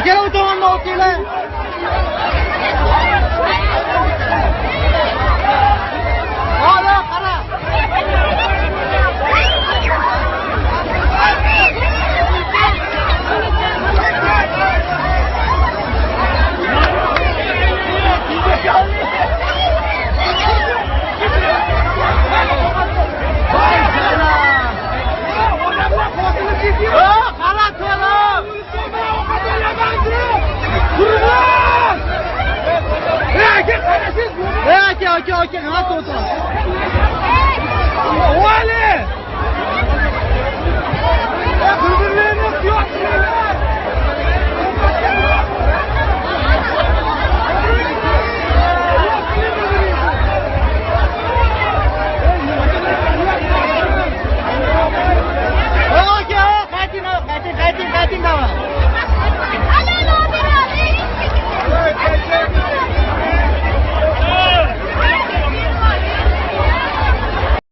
Akela o tomonda o'tinglar. Qara, qara. Aka, nima to'g'ri? Vali! Bir-birlarini yo'qlaylar. Aka, qayting, qayting, qayting, qayting.